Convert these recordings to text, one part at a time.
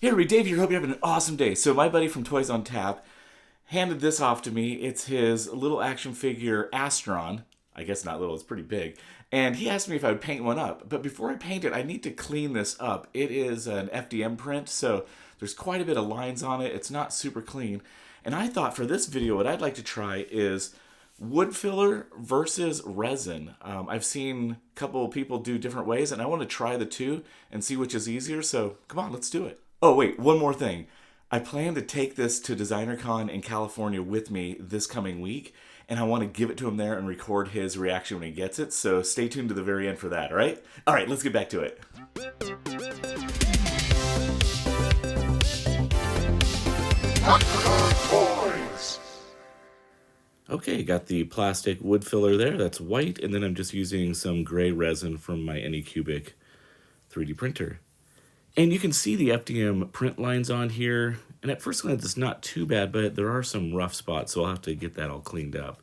Hey everybody, Dave here. Hope you're having an awesome day. So my buddy from Toys on Tap handed this off to me. It's his little action figure Astron. I guess not little, it's pretty big. And he asked me if I would paint one up. But before I paint it, I need to clean this up. It is an FDM print, so there's quite a bit of lines on it. It's not super clean. And I thought for this video, what I'd like to try is wood filler versus resin. I've seen a couple of people do different ways, and I want to try the two and see which is easier. So come on, let's do it. Oh, wait, one more thing. I plan to take this to DesignerCon in California with me this coming week, and I want to give it to him there and record his reaction when he gets it, so stay tuned to the very end for that, all right? All right, let's get back to it. Okay, got the plastic wood filler there. That's white, and then I'm just using some gray resin from my Anycubic 3D printer. And you can see the FDM print lines on here. And at first glance, it's not too bad, but there are some rough spots, so I'll have to get that all cleaned up.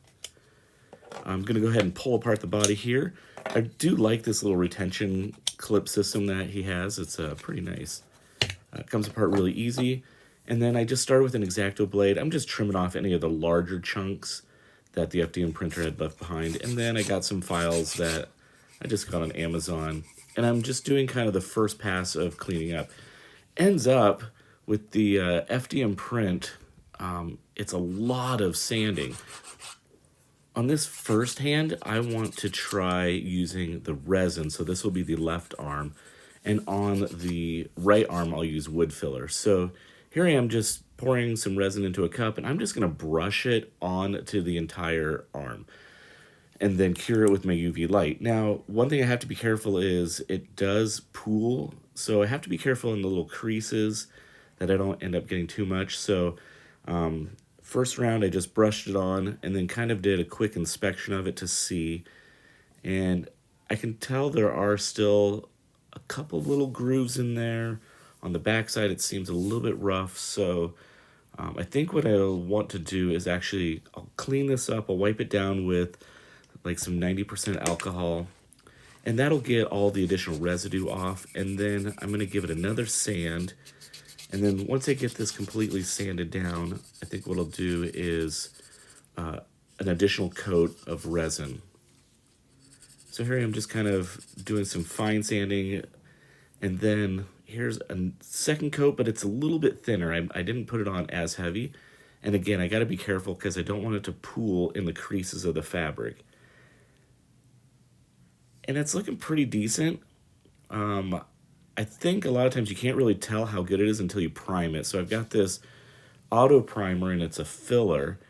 I'm going to go ahead and pull apart the body here. I do like this little retention clip system that he has. It's pretty nice. It comes apart really easy. And then I just started with an X-Acto blade. I'm just trimming off any of the larger chunks that the FDM printer had left behind. And then I got some files that I just got on Amazon. And I'm just doing kind of the first pass of cleaning up. Ends up with the FDM print, it's a lot of sanding. On this first hand, I want to try using the resin. So this will be the left arm. And on the right arm, I'll use wood filler. So here I am just pouring some resin into a cup, and I'm just going to brush it onto the entire arm and then cure it with my UV light. Now, one thing I have to be careful is it does pool, so I have to be careful in the little creases that I don't end up getting too much. So first round, I just brushed it on and then kind of did a quick inspection of it to see. And I can tell there are still a couple little grooves in there. On the backside, it seems a little bit rough, so I think what I'll want to do is actually, I'll clean this up, I'll wipe it down with like some 90% alcohol, and that'll get all the additional residue off, and then I'm going to give it another sand, and then once I get this completely sanded down, I think what I'll do is an additional coat of resin. So here I am just kind of doing some fine sanding, and then here's a second coat, but it's a little bit thinner. I didn't put it on as heavy, and again, I got to be careful because I don't want it to pool in the creases of the fabric. And it's looking pretty decent. I think a lot of times you can't really tell how good it is until you prime it. So I've got this auto primer, and it's a filler.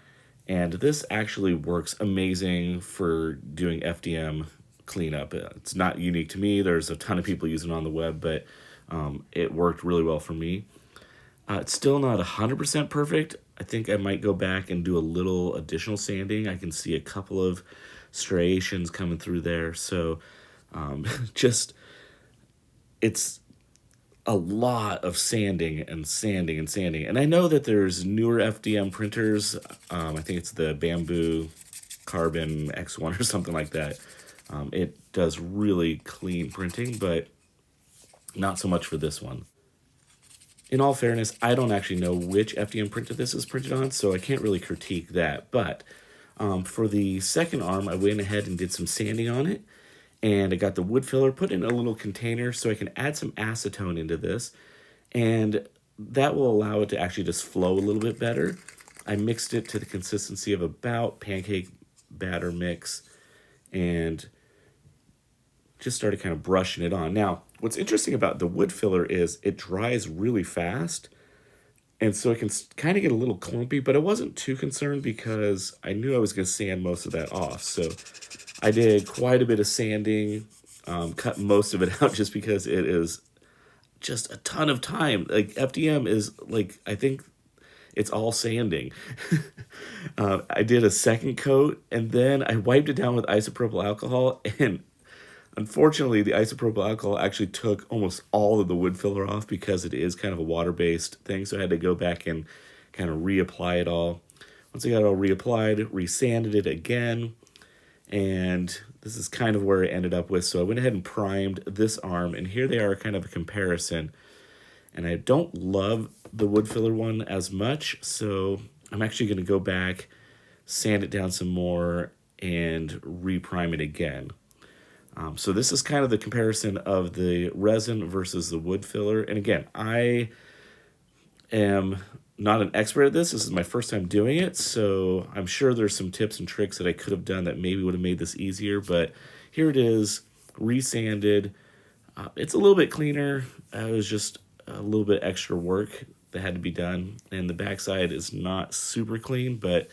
And this actually works amazing for doing FDM cleanup. It's not unique to me. There's a ton of people using it on the web, but it worked really well for me. It's still not 100% perfect. I think I might go back and do a little additional sanding. I can see a couple of striations coming through there. So just, it's a lot of sanding and sanding and sanding. And I know that there's newer FDM printers. I think it's the Bamboo Carbon X1 or something like that. It does really clean printing, but not so much for this one. In all fairness, I don't actually know which FDM printer this is printed on, so I can't really critique that. But for the second arm, I went ahead and did some sanding on it, and I got the wood filler put in a little container so I can add some acetone into this, and that will allow it to actually just flow a little bit better. I mixed it to the consistency of about pancake batter mix, and just started kind of brushing it on. Now, what's interesting about the wood filler is it dries really fast, and so it can kind of get a little clumpy, but I wasn't too concerned because I knew I was going to sand most of that off. So I did quite a bit of sanding, cut most of it out just because it is just a ton of time. Like FDM is like, I think it's all sanding. I did a second coat, and then I wiped it down with isopropyl alcohol, and unfortunately, the isopropyl alcohol actually took almost all of the wood filler off because it is kind of a water-based thing, so I had to go back and kind of reapply it all. Once I got it all reapplied, resanded it again, and this is kind of where I ended up with. So I went ahead and primed this arm, and here they are, kind of a comparison. And I don't love the wood filler one as much, so I'm actually going to go back, sand it down some more, and reprime it again. So this is kind of the comparison of the resin versus the wood filler. And again, I am not an expert at this. This is my first time doing it, so I'm sure there's some tips and tricks that I could have done that maybe would have made this easier. But here it is, resanded. It's a little bit cleaner. It was just a little bit extra work that had to be done. And the backside is not super clean, but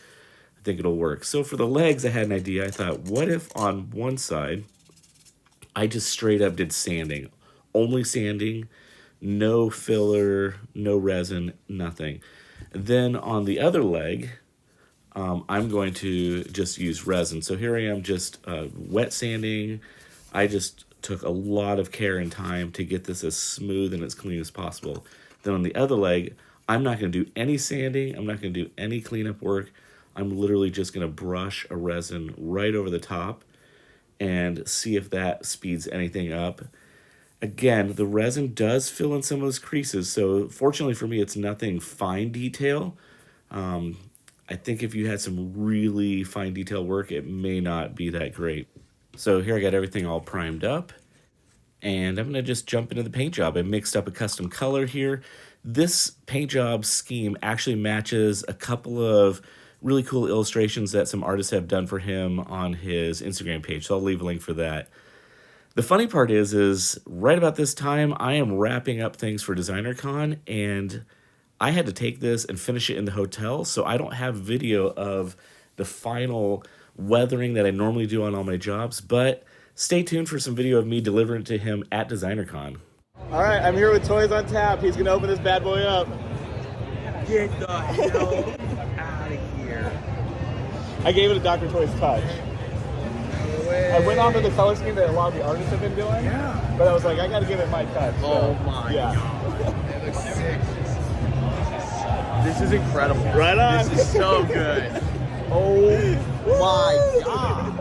I think it'll work. So for the legs, I had an idea. I thought, what if on one side, I just straight up did sanding. Only sanding, no filler, no resin, nothing. Then on the other leg, I'm going to just use resin. So here I am just wet sanding. I just took a lot of care and time to get this as smooth and as clean as possible. Then on the other leg, I'm not going to do any sanding. I'm not going to do any cleanup work. I'm literally just going to brush a resin right over the top and see if that speeds anything up. Again, the resin does fill in some of those creases, so fortunately for me, it's nothing fine detail. I think if you had some really fine detail work, it may not be that great. So here I got everything all primed up, and I'm going to just jump into the paint job. I mixed up a custom color here. This paint job scheme actually matches a couple of really cool illustrations that some artists have done for him on his Instagram page, so I'll leave a link for that. The funny part is right about this time, I am wrapping up things for DesignerCon, and I had to take this and finish it in the hotel, so I don't have video of the final weathering that I normally do on all my jobs, but stay tuned for some video of me delivering it to him at DesignerCon. All right, I'm here with Toys on Tap. He's gonna open this bad boy up. Get the hell out of here. I gave it a Dr. Toys touch. No way. I went on to the color scheme that a lot of the artists have been doing, Yeah. but I was like, I gotta give it my touch. So, Oh my yeah. god. It looks sick. This is incredible. Right on. This is so good. Oh my god.